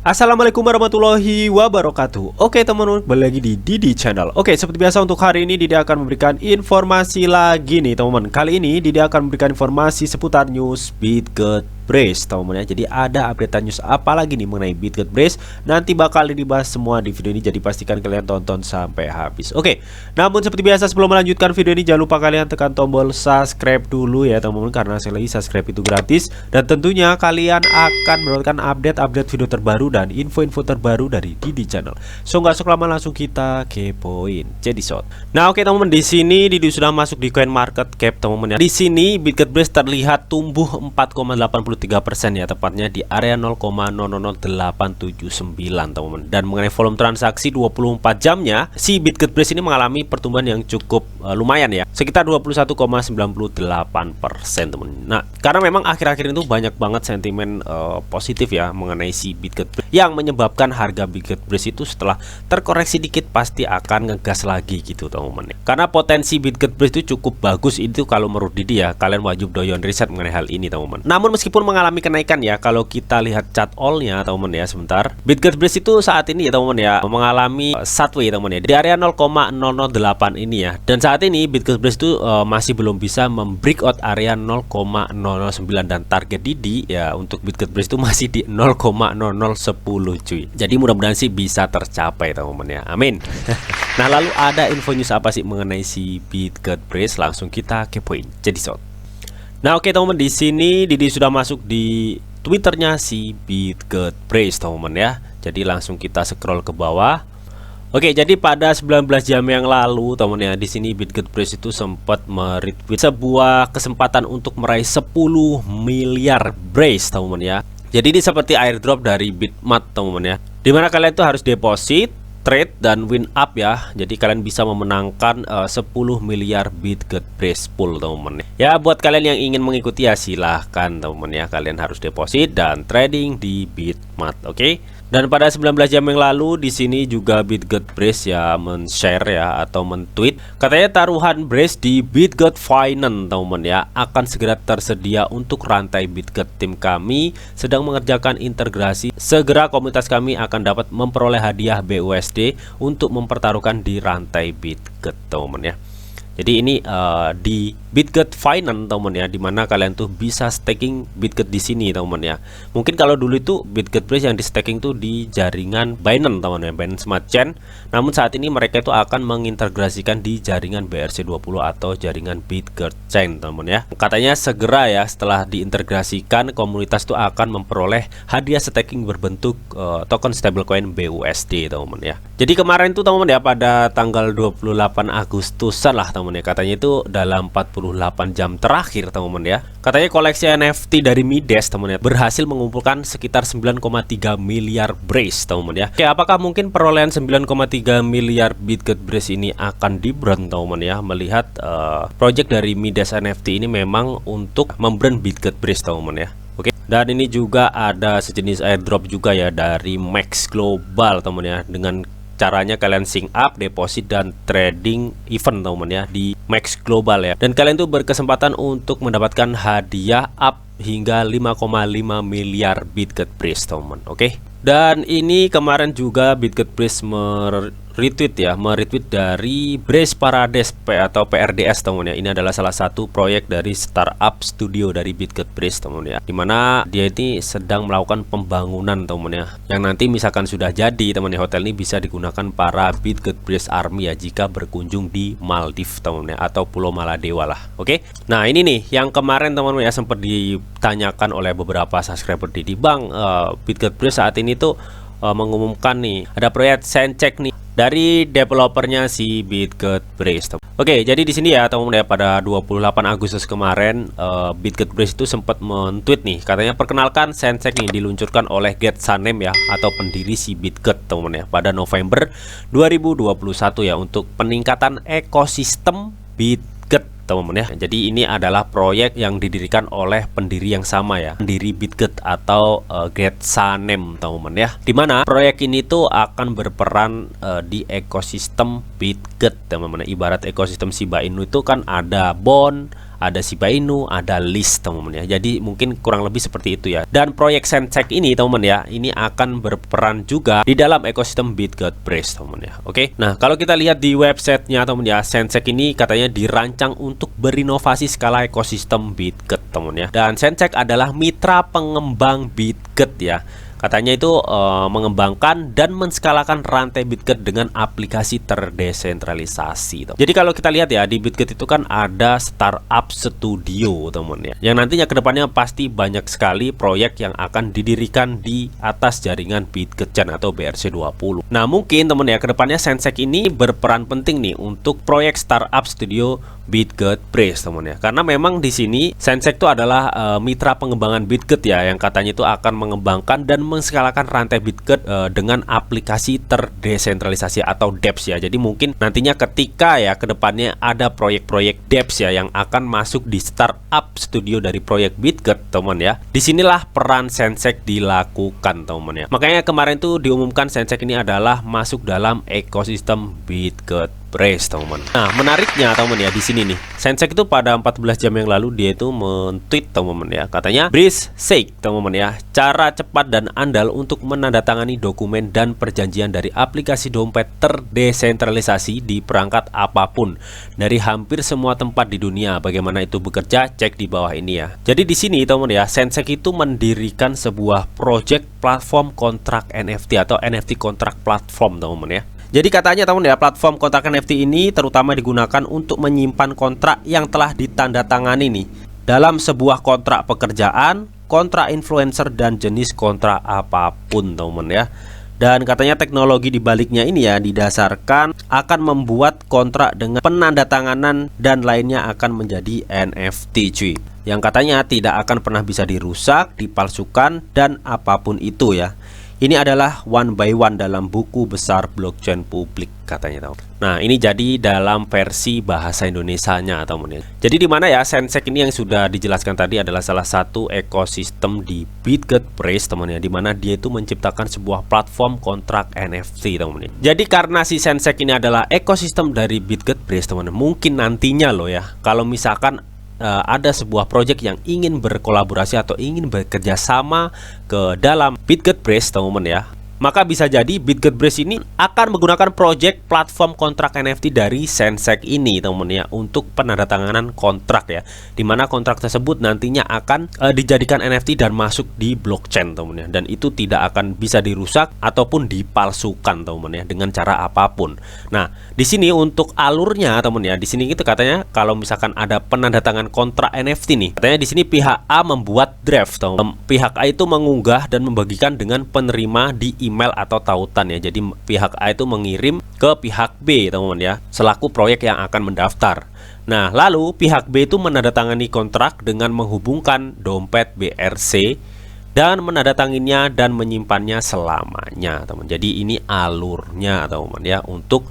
Assalamualaikum warahmatullahi wabarakatuh. Oke teman-teman, kembali lagi di Didi Channel. Oke, seperti biasa untuk hari ini Didi akan memberikan informasi lagi nih teman-teman. Kali ini Didi akan memberikan informasi seputar news Bitget Brace teman-teman ya. Jadi ada update news apa lagi nih mengenai Bitget Brace, nanti bakal dibahas semua di video ini, jadi pastikan kalian tonton sampai habis. Oke, namun seperti biasa sebelum melanjutkan video ini jangan lupa kalian tekan tombol subscribe dulu ya teman-teman, karena sekali lagi subscribe itu gratis dan tentunya kalian akan mendapatkan update video terbaru dan info-info terbaru dari Didi Channel. So nggak usah lama, langsung kita kepoin. Jadi shot. Nah oke teman-teman, di sini Didi sudah masuk di CoinMarketCap teman-teman ya. Di sini Bitget Brace terlihat tumbuh 4,83% ya, tepatnya di area 0,000879 teman-teman. Dan mengenai volume transaksi 24 jamnya, si Bitget Brace ini mengalami pertumbuhan yang cukup lumayan ya, sekitar 21,98% teman. Nah, karena memang akhir-akhir itu banyak banget sentimen positif ya mengenai si Bitget Brace, yang menyebabkan harga Bitget Brace itu setelah terkoreksi dikit pasti akan ngegas lagi gitu teman-teman. Karena potensi Bitget Brace itu cukup bagus, itu kalau menurut Didi ya, kalian wajib doyan riset mengenai hal ini teman-teman. Namun meskipun mengalami kenaikan ya, kalau kita lihat chart all-nya teman-teman ya, sebentar. Bitget Brace itu saat ini ya teman-teman ya, mengalami sideways teman-teman ya, di area 0,008 ini ya. Dan saat ini Bitget Brace itu masih belum bisa membreakout area 0,009, dan target Didi ya untuk Bitget Brace itu masih di 0,0010 cuy. Jadi mudah-mudahan sih bisa tercapai teman-teman ya. Amin. Nah, lalu ada info news apa sih mengenai si Bitget Brace? Langsung kita kepoin. Jadi shot. Nah oke teman-teman, di sini Didi sudah masuk di Twitternya si Bitget Brace teman-teman ya. Jadi langsung kita scroll ke bawah. Oke, jadi pada 19 jam yang lalu teman-teman ya, di sini Bitget Brace itu sempat meretweet sebuah kesempatan untuk meraih 10 miliar Brace teman-teman ya. Jadi ini seperti airdrop dari Bitmat teman-teman ya, dimana kalian itu harus deposit, trade, dan win up ya. Jadi kalian bisa memenangkan 10 miliar Bitget Brace pool teman-teman ya. Buat kalian yang ingin mengikuti ya silahkan teman-teman ya, kalian harus deposit dan trading di Bitmat. Oke. Dan pada 19 jam yang lalu di sini juga Bitget Brace ya men-share ya atau men-tweet, katanya taruhan Brace di Bitget Finance teman-teman ya akan segera tersedia untuk rantai Bitget. Tim kami sedang mengerjakan integrasi, segera komunitas kami akan dapat memperoleh hadiah BUSD untuk mempertaruhkan di rantai Bitget teman-teman ya. Jadi ini di Bitget Finance teman-teman ya, dimana kalian tuh bisa staking Bitget di sini teman-teman ya. Mungkin kalau dulu itu Bitget Brace yang di staking tuh di jaringan Binance teman-teman ya, Binance Smart Chain. Namun saat ini mereka itu akan mengintegrasikan di jaringan BRC20 atau jaringan Bitget Chain teman-teman ya. Katanya segera ya setelah diintegrasikan, komunitas tuh akan memperoleh hadiah staking berbentuk token stablecoin BUSD teman-teman ya. Jadi kemarin tuh teman-teman ya, pada tanggal 28 Agustusan lah teman-teman ya, katanya itu dalam 48 jam terakhir teman-teman ya, katanya koleksi NFT dari Mides teman-teman ya berhasil mengumpulkan sekitar 9,3 miliar Brace teman-teman ya. Oke, apakah mungkin perolehan 9,3 miliar Bitget Brace ini akan di-brand teman-teman ya, melihat project dari Mides NFT ini memang untuk membrand Bitget Brace teman-teman ya. Oke, dan ini juga ada sejenis airdrop juga ya dari Max Global teman-teman ya, dengan caranya kalian sync up, deposit, dan trading event teman-teman ya di Max Global ya. Dan kalian tuh berkesempatan untuk mendapatkan hadiah up hingga 5,5 miliar Bitget Brace teman-teman. Oke. Dan ini kemarin juga Bitget Brace meretweet dari Brace Paradise atau PRDS teman-teman ya. Ini adalah salah satu proyek dari startup studio dari Bitget Brace teman-teman ya, dimana dia ini sedang melakukan pembangunan teman-teman ya, yang nanti misalkan sudah jadi teman-teman ya, hotel ini bisa digunakan para Bitget Brace Army ya jika berkunjung di Maldives teman-teman ya, atau Pulau Maladewa lah. Oke. Nah ini nih yang kemarin teman-teman ya sempat ditanyakan oleh beberapa subscriber di Bang, Bitget Brace saat ini tuh mengumumkan nih ada proyek Sandcheck nih dari developernya si Bitget Brace. Oke, jadi di sini ya teman-teman ya, pada 28 Agustus kemarin Bitget Brace itu sempat men-tweet nih, katanya perkenalkan Sandcheck nih diluncurkan oleh Gert Sanem ya, atau pendiri si Bitget teman-teman ya, pada November 2021 ya, untuk peningkatan ekosistem Bitget teman-teman ya. Jadi ini adalah proyek yang didirikan oleh pendiri yang sama ya, pendiri Bitget atau Gert Sanem teman-teman ya, dimana proyek ini tuh akan berperan di ekosistem Bitget teman-teman. Ibarat ekosistem Shiba Inu itu kan ada bond, ada Shiba Inu, ada list teman-teman ya. Jadi mungkin kurang lebih seperti itu ya. Dan proyek Sensec ini teman-teman ya, ini akan berperan juga di dalam ekosistem BitGetBrace teman-teman ya. Oke. Nah, kalau kita lihat di websitenya teman-teman ya, Sensec ini katanya dirancang untuk berinovasi skala ekosistem BitGet teman-teman ya. Dan Sensec adalah mitra pengembang BitGet ya. Katanya itu mengembangkan dan menskalakan rantai BitGet dengan aplikasi terdesentralisasi. Jadi kalau kita lihat ya, di BitGet itu kan ada startup studio teman ya, yang nantinya kedepannya pasti banyak sekali proyek yang akan didirikan di atas jaringan BitGet Chain atau BRC20. Nah mungkin teman ya, kedepannya Sensec ini berperan penting nih untuk proyek startup studio BitGetBrace teman ya, karena memang di sini Sensec itu adalah mitra pengembangan BitGet ya, yang katanya itu akan mengembangkan dan menskalakan rantai BitGet dengan aplikasi terdesentralisasi atau dApps ya. Jadi mungkin nantinya ketika ya kedepannya ada proyek-proyek dApps ya yang akan masuk di startup studio dari proyek BitGet teman ya, disinilah peran Sensec dilakukan teman ya. Makanya kemarin tuh diumumkan Sensec ini adalah masuk dalam ekosistem BitGetBrace teman. Nah menariknya teman ya, di sini nih Sensec itu pada 14 jam yang lalu dia itu men-tweet teman ya, katanya Brace Shake teman ya, cara cepat dan andal untuk menandatangani dokumen dan perjanjian dari aplikasi dompet terdesentralisasi di perangkat apapun dari hampir semua tempat di dunia. Bagaimana itu bekerja? Cek di bawah ini ya. Jadi di sini teman ya, Sensec itu mendirikan sebuah project platform kontrak NFT atau NFT kontrak platform teman ya. Jadi katanya teman ya, platform kontrak NFT ini terutama digunakan untuk menyimpan kontrak yang telah ditandatangani nih dalam sebuah kontrak pekerjaan, kontrak influencer, dan jenis kontrak apapun teman ya. Dan katanya teknologi di baliknya ini ya didasarkan akan membuat kontrak dengan penandatanganan dan lainnya akan menjadi NFT cuy, yang katanya tidak akan pernah bisa dirusak, dipalsukan, dan apapun itu ya. Ini adalah one by one dalam buku besar blockchain publik katanya tahu. Nah ini jadi dalam versi bahasa Indonesianya teman ya. Jadi di mana ya, Sensec ini yang sudah dijelaskan tadi adalah salah satu ekosistem di BitGetBrace teman ya, di mana dia itu menciptakan sebuah platform kontrak NFT teman ya. Jadi karena si Sensec ini adalah ekosistem dari BitGetBrace teman, mungkin nantinya loh ya, kalau misalkan ada sebuah project yang ingin berkolaborasi atau ingin bekerja sama ke dalam BitGetBrace teman-teman ya, maka bisa jadi BitGetBrace ini akan menggunakan project platform kontrak NFT dari Sensec ini teman-teman ya, untuk penandatanganan kontrak ya, dimana kontrak tersebut nantinya akan dijadikan NFT dan masuk di blockchain teman-teman ya, dan itu tidak akan bisa dirusak ataupun dipalsukan teman-teman ya dengan cara apapun. Nah di sini untuk alurnya teman ya, di sini itu katanya kalau misalkan ada penandatangan kontrak NFT nih, katanya di sini pihak A membuat draft teman. Pihak A itu mengunggah dan membagikan dengan penerima di email atau tautan ya. Jadi pihak A itu mengirim ke pihak B teman-teman ya, selaku proyek yang akan mendaftar. Nah lalu pihak B itu menandatangani kontrak dengan menghubungkan dompet BRC dan menandatanganinya dan menyimpannya selamanya teman. Jadi ini alurnya teman ya untuk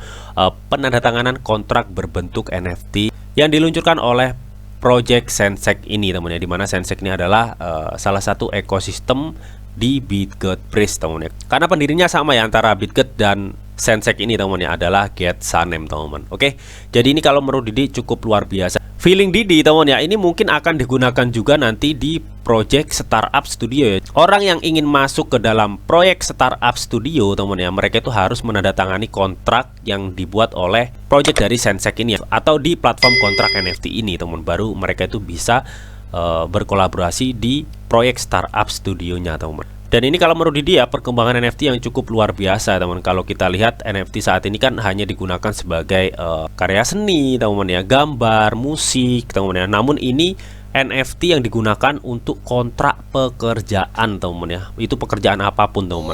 penandatanganan kontrak berbentuk NFT yang diluncurkan oleh project Sensec ini teman ya, dimana Sensec ini adalah salah satu ekosistem di BitGetBrace teman ya. Karena pendirinya sama ya antara BitGet dan Sensec ini teman ya, adalah Get Sanem teman. Oke. Jadi ini kalau menurut Didi cukup luar biasa. Feeling Didi teman ya, ini mungkin akan digunakan juga nanti di project startup studio ya. Orang yang ingin masuk ke dalam proyek startup studio teman ya, mereka itu harus menandatangani kontrak yang dibuat oleh project dari Sensec ini ya, atau di platform kontrak NFT ini teman, baru mereka itu bisa berkolaborasi di proyek startup studionya teman. Dan ini kalau menurut Didi ya, perkembangan NFT yang cukup luar biasa teman. Kalau kita lihat NFT saat ini kan hanya digunakan sebagai karya seni teman ya, gambar, musik teman ya. Namun ini NFT yang digunakan untuk kontrak pekerjaan teman ya. Itu pekerjaan apapun teman.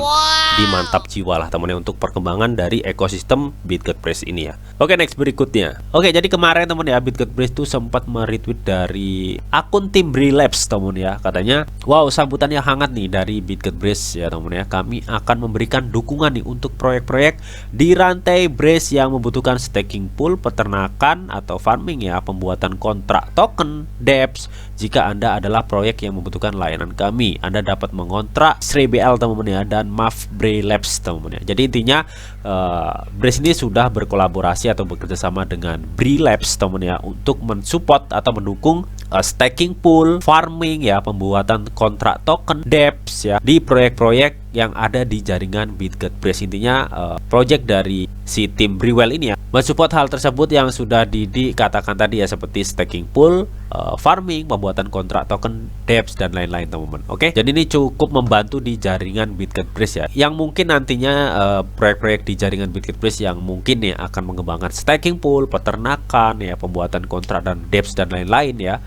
Di mantap jiwa lah teman ya, untuk perkembangan dari ekosistem BitGetBrace ini ya. Oke, next berikutnya. Oke, jadi kemarin teman ya, BitGetBrace itu sempat meretweet dari akun Timbri Labs teman ya. Katanya, wow, sambutannya hangat nih dari BitGetBrace ya teman ya. Kami akan memberikan dukungan nih untuk proyek-proyek di rantai Brace yang membutuhkan staking pool, peternakan atau farming ya, pembuatan kontrak token, dApps. Jika Anda adalah proyek yang membutuhkan layanan kami, Anda dapat mengontrak SRBL teman-teman ya, dan MAV Brave Labs teman-teman ya. Jadi intinya Brace ini sudah berkolaborasi atau bekerjasama dengan Brave Labs teman-teman ya untuk mensupport atau mendukung staking pool, farming ya, pembuatan kontrak token dApps ya di proyek-proyek yang ada di jaringan BitGet Brace. Intinya project dari si tim Brewell ini ya mensupport hal tersebut yang sudah dikatakan tadi ya, seperti staking pool, farming, pembuatan kontrak token dApps dan lain-lain teman-teman. Oke, jadi ini cukup membantu di jaringan BitGet Brace ya, yang mungkin nantinya proyek-proyek di jaringan BitGet Brace yang mungkin ya akan mengembangkan staking pool, peternakan ya, pembuatan kontrak dan dApps dan lain-lain ya,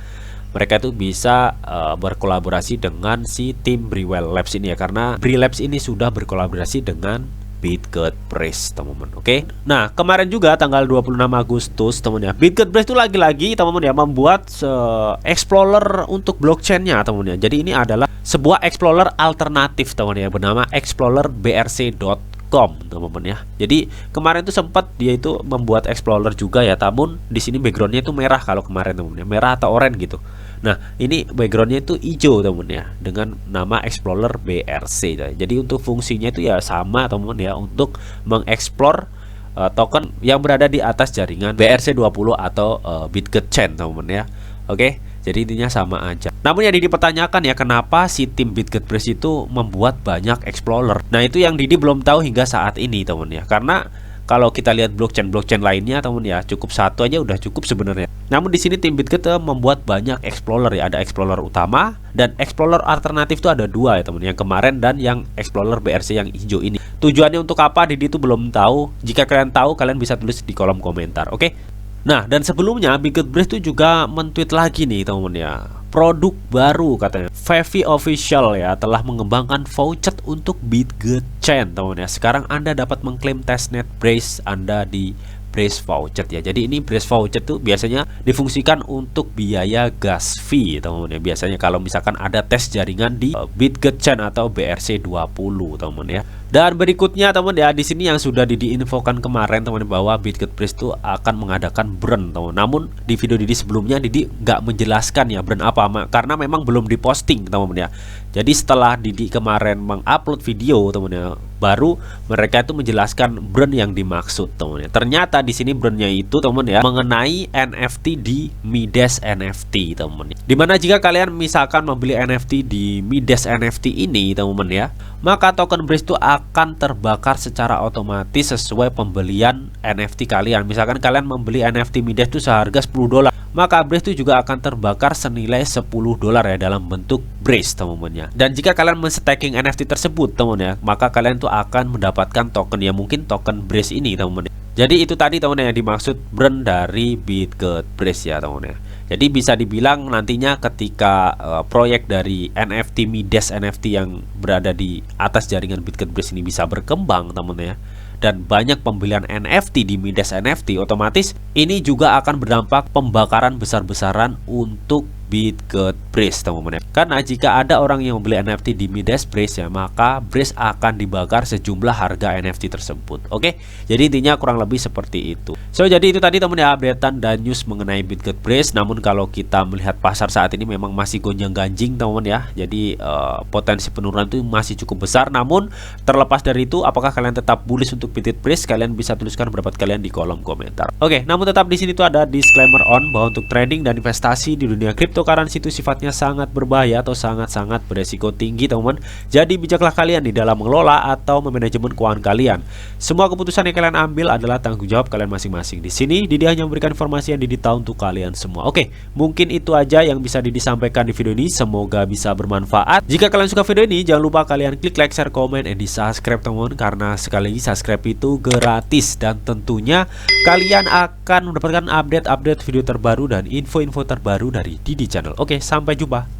mereka itu bisa berkolaborasi dengan si tim Brewell Labs ini ya, karena Brewell Labs ini sudah berkolaborasi dengan BitGet Brace teman-teman. Oke. Nah, kemarin juga tanggal 26 Agustus teman-teman ya, BitGet Brace itu lagi-lagi teman-teman ya membuat explorer untuk blockchainnya teman-teman ya. Jadi ini adalah sebuah explorer alternatif teman-teman ya, bernama explorerbrc.com teman-teman ya. Jadi kemarin itu sempat dia itu membuat explorer juga ya, namun di sini backgroundnya itu merah kalau kemarin teman-teman ya, merah atau oranye gitu. Nah, ini backgroundnya itu hijau teman-teman ya, dengan nama Explorer BRC ya. Jadi untuk fungsinya itu ya sama teman-teman ya, untuk mengeksplor token yang berada di atas jaringan BRC20 atau BitGet Chain teman-teman ya. Oke, jadi intinya sama aja. Namun yang Didi pertanyakan ya, kenapa si tim BitGet Brace itu membuat banyak explorer? Nah, itu yang Didi belum tahu hingga saat ini teman-teman ya. Karena kalau kita lihat blockchain lainnya teman ya, cukup satu aja udah cukup sebenarnya. Namun di sini tim BitGet membuat banyak explorer ya, ada explorer utama dan explorer alternatif itu ada dua ya teman, yang kemarin dan yang explorer BRC yang hijau ini. Tujuannya untuk apa Didi itu belum tahu. Jika kalian tahu, kalian bisa tulis di kolom komentar. Oke. Nah, dan sebelumnya BitGet Brace itu juga men-tweet lagi nih teman-teman ya, produk baru katanya. Fevi Official ya telah mengembangkan voucher untuk BitGet Chain teman-teman ya. Sekarang Anda dapat mengklaim testnet Brace Anda di Brace Voucher ya. Jadi ini Brace Voucher tuh biasanya difungsikan untuk biaya gas fee teman-teman ya. Biasanya kalau misalkan ada tes jaringan di BitGet Chain atau BRC20 teman-teman ya. Dan berikutnya teman ya, di sini yang sudah diinfokan kemarin teman bahwa BitGet Brace itu akan mengadakan brand teman. Namun di video Didi sebelumnya Didi nggak menjelaskan ya brand apa, karena memang belum diposting teman-teman ya. Jadi setelah Didi kemarin mengupload video teman ya, baru mereka itu menjelaskan brand yang dimaksud teman ya. Ternyata di sini brandnya itu teman ya mengenai NFT di Midas NFT teman. Dimana jika kalian misalkan membeli NFT di Midas NFT ini teman ya, maka token Brace itu akan terbakar secara otomatis sesuai pembelian NFT kalian. Misalkan kalian membeli NFT Midas itu seharga $10, maka Brace itu juga akan terbakar senilai $10 ya dalam bentuk Brace teman-teman ya. Dan jika kalian men-staking NFT tersebut teman ya, maka kalian tuh akan mendapatkan token ya, mungkin token Brace ini teman-teman. Jadi itu tadi teman-teman yang dimaksud brand dari BitGet Brace ya teman-teman ya. Jadi bisa dibilang nantinya ketika proyek dari NFT Midas NFT yang berada di atas jaringan BitGet Brace ini bisa berkembang teman-teman ya, dan banyak pembelian NFT di Midas NFT, otomatis ini juga akan berdampak pembakaran besar-besaran untuk BitGet Brace teman-teman ya. Karena jika ada orang yang membeli NFT di Midas Brace ya, maka Brace akan dibakar sejumlah harga NFT tersebut. Oke, jadi intinya kurang lebih seperti itu. So jadi itu tadi teman ya, updatean dan news mengenai BitGet Brace. Namun kalau kita melihat pasar saat ini memang masih gonjang-ganjing teman ya. Jadi potensi penurunan itu masih cukup besar. Namun terlepas dari itu, apakah kalian tetap bullish untuk BitGet Brace? Kalian bisa tuliskan pendapat kalian di kolom komentar. Oke, namun tetap di sini tuh ada disclaimer on bahwa untuk trading dan investasi di dunia cryptocurrency itu sifatnya sangat berbahaya atau sangat-sangat beresiko tinggi teman-teman. Jadi bijaklah kalian di dalam mengelola atau memanajemen keuangan kalian. Semua keputusan yang kalian ambil adalah tanggung jawab kalian masing-masing. Di sini Didi hanya memberikan informasi yang Didi tahu untuk kalian semua. Oke, mungkin itu aja yang bisa Didi sampaikan di video ini. Semoga bisa bermanfaat. Jika kalian suka video ini, jangan lupa kalian klik like, share, komen, and di subscribe teman-teman, karena sekali lagi subscribe itu gratis dan tentunya kalian akan mendapatkan update-update video terbaru dan info-info terbaru dari Didi Channel. Oke, sampai jumpa.